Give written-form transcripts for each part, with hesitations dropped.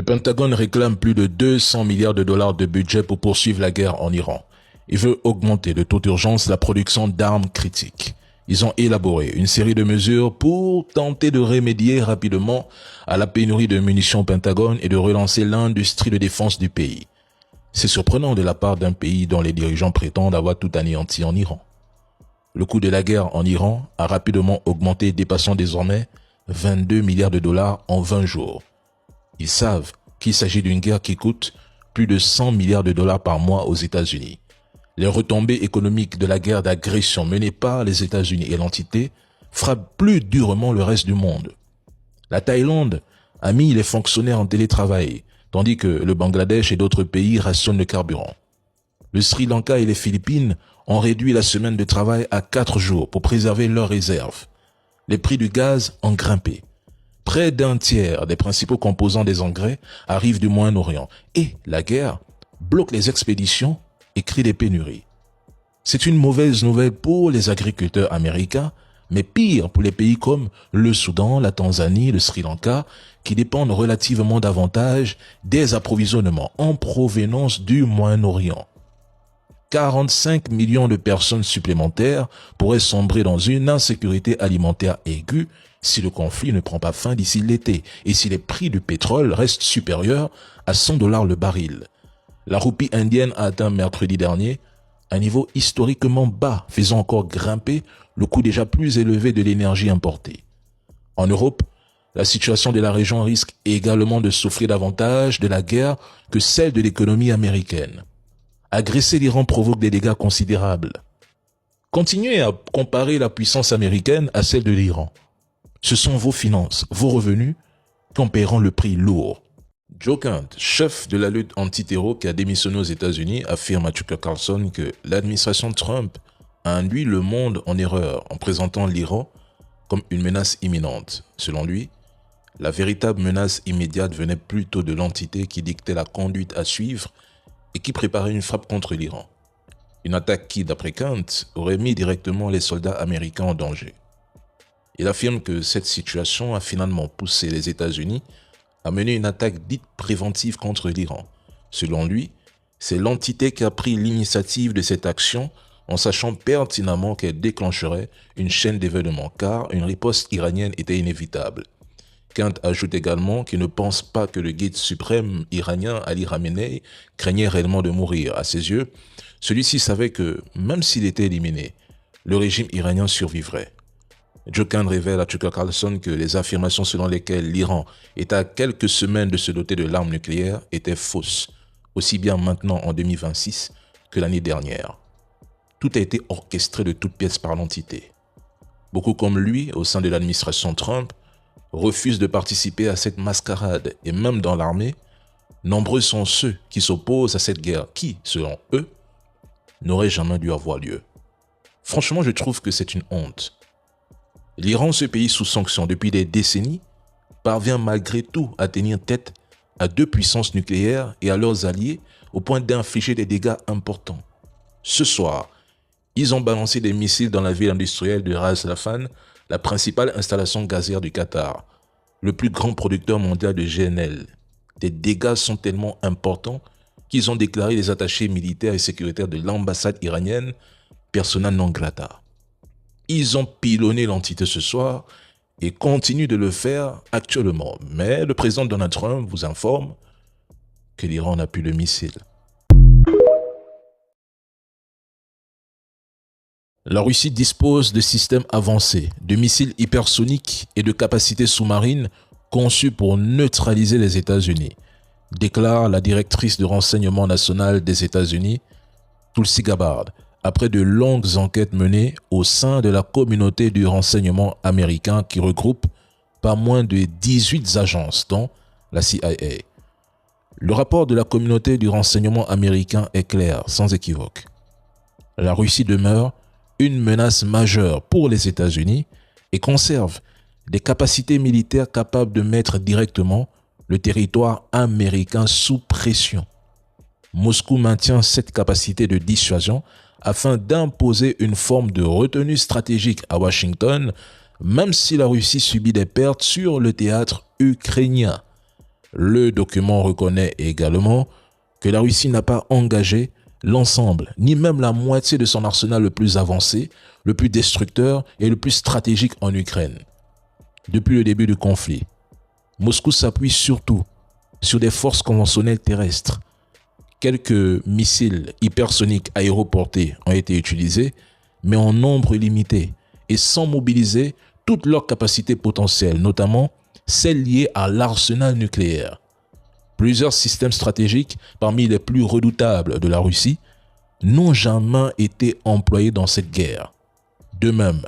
Le Pentagone réclame plus de 200 milliards de dollars de budget pour poursuivre la guerre en Iran. Il veut augmenter de toute urgence la production d'armes critiques. Ils ont élaboré une série de mesures pour tenter de remédier rapidement à la pénurie de munitions au Pentagone et de relancer l'industrie de défense du pays. C'est surprenant de la part d'un pays dont les dirigeants prétendent avoir tout anéanti en Iran. Le coût de la guerre en Iran a rapidement augmenté, dépassant désormais 22 milliards de dollars en 20 jours. Ils savent qu'il s'agit d'une guerre qui coûte plus de 100 milliards de dollars par mois aux États-Unis. Les retombées économiques de la guerre d'agression menée par les États-Unis et l'entité frappent plus durement le reste du monde. La Thaïlande a mis les fonctionnaires en télétravail, tandis que le Bangladesh et d'autres pays rationnent le carburant. Le Sri Lanka et les Philippines ont réduit la semaine de travail à 4 jours pour préserver leurs réserves. Les prix du gaz ont grimpé. Près d'un tiers des principaux composants des engrais arrivent du Moyen-Orient et la guerre bloque les expéditions et crée des pénuries. C'est une mauvaise nouvelle pour les agriculteurs américains, mais pire pour les pays comme le Soudan, la Tanzanie, le Sri Lanka, qui dépendent relativement davantage des approvisionnements en provenance du Moyen-Orient. 45 millions de personnes supplémentaires pourraient sombrer dans une insécurité alimentaire aiguë si le conflit ne prend pas fin d'ici l'été et si les prix du pétrole restent supérieurs à 100 $ le baril. La roupie indienne a atteint mercredi dernier un niveau historiquement bas, faisant encore grimper le coût déjà plus élevé de l'énergie importée. En Europe, la situation de la région risque également de souffrir davantage de la guerre que celle de l'économie américaine. Agresser l'Iran provoque des dégâts considérables. Continuez à comparer la puissance américaine à celle de l'Iran. Ce sont vos finances, vos revenus qui en paieront le prix lourd. Joe Kent, chef de la lutte anti-terror qui a démissionné aux États-Unis, affirme à Tucker Carlson que l'administration Trump a induit le monde en erreur en présentant l'Iran comme une menace imminente. Selon lui, la véritable menace immédiate venait plutôt de l'entité qui dictait la conduite à suivre et qui préparait une frappe contre l'Iran. Une attaque qui, d'après Kent, aurait mis directement les soldats américains en danger. Il affirme que cette situation a finalement poussé les États-Unis à mener une attaque dite préventive contre l'Iran. Selon lui, c'est l'entité qui a pris l'initiative de cette action en sachant pertinemment qu'elle déclencherait une chaîne d'événements car une riposte iranienne était inévitable. Kent ajoute également qu'il ne pense pas que le guide suprême iranien Ali Khamenei craignait réellement de mourir. À ses yeux, celui-ci savait que, même s'il était éliminé, le régime iranien survivrait. Joe Kent révèle à Tucker Carlson que les affirmations selon lesquelles l'Iran est à quelques semaines de se doter de l'arme nucléaire étaient fausses, aussi bien maintenant en 2026 que l'année dernière. Tout a été orchestré de toutes pièces par l'entité. Beaucoup comme lui, au sein de l'administration Trump, refusent de participer à cette mascarade et même dans l'armée, nombreux sont ceux qui s'opposent à cette guerre qui, selon eux, n'aurait jamais dû avoir lieu. Franchement, je trouve que c'est une honte. L'Iran, ce pays sous sanctions depuis des décennies, parvient malgré tout à tenir tête à deux puissances nucléaires et à leurs alliés au point d'infliger des dégâts importants. Ce soir, ils ont balancé des missiles dans la ville industrielle de Ras Laffan, la principale installation gazière du Qatar, le plus grand producteur mondial de GNL. Des dégâts sont tellement importants qu'ils ont déclaré les attachés militaires et sécuritaires de l'ambassade iranienne persona non grata. Ils ont pilonné l'entité ce soir et continuent de le faire actuellement. Mais le président Donald Trump vous informe que l'Iran n'a plus de missiles. La Russie dispose de systèmes avancés, de missiles hypersoniques et de capacités sous-marines conçus pour neutraliser les États-Unis, déclare la directrice de renseignement national des États-Unis, Tulsi Gabbard, après de longues enquêtes menées au sein de la communauté du renseignement américain qui regroupe pas moins de 18 agences, dont la CIA. Le rapport de la communauté du renseignement américain est clair, sans équivoque. La Russie demeure une menace majeure pour les États-Unis et conserve des capacités militaires capables de mettre directement le territoire américain sous pression. Moscou maintient cette capacité de dissuasion afin d'imposer une forme de retenue stratégique à Washington, même si la Russie subit des pertes sur le théâtre ukrainien. Le document reconnaît également que la Russie n'a pas engagé l'ensemble, ni même la moitié de son arsenal le plus avancé, le plus destructeur et le plus stratégique en Ukraine. Depuis le début du conflit, Moscou s'appuie surtout sur des forces conventionnelles terrestres. Quelques missiles hypersoniques aéroportés ont été utilisés, mais en nombre limité et sans mobiliser toutes leurs capacités potentielles, notamment celles liées à l'arsenal nucléaire. Plusieurs systèmes stratégiques, parmi les plus redoutables de la Russie, n'ont jamais été employés dans cette guerre. De même,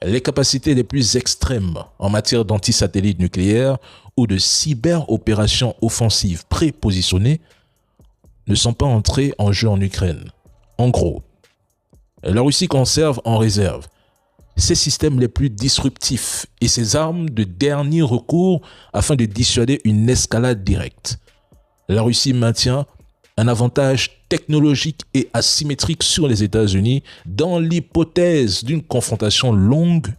les capacités les plus extrêmes en matière d'antisatellites nucléaires ou de cyber-opérations offensives prépositionnées ne sont pas entrées en jeu en Ukraine. En gros, la Russie conserve en réserve ses systèmes les plus disruptifs et ses armes de dernier recours afin de dissuader une escalade directe. La Russie maintient un avantage technologique et asymétrique sur les États-Unis dans l'hypothèse d'une confrontation longue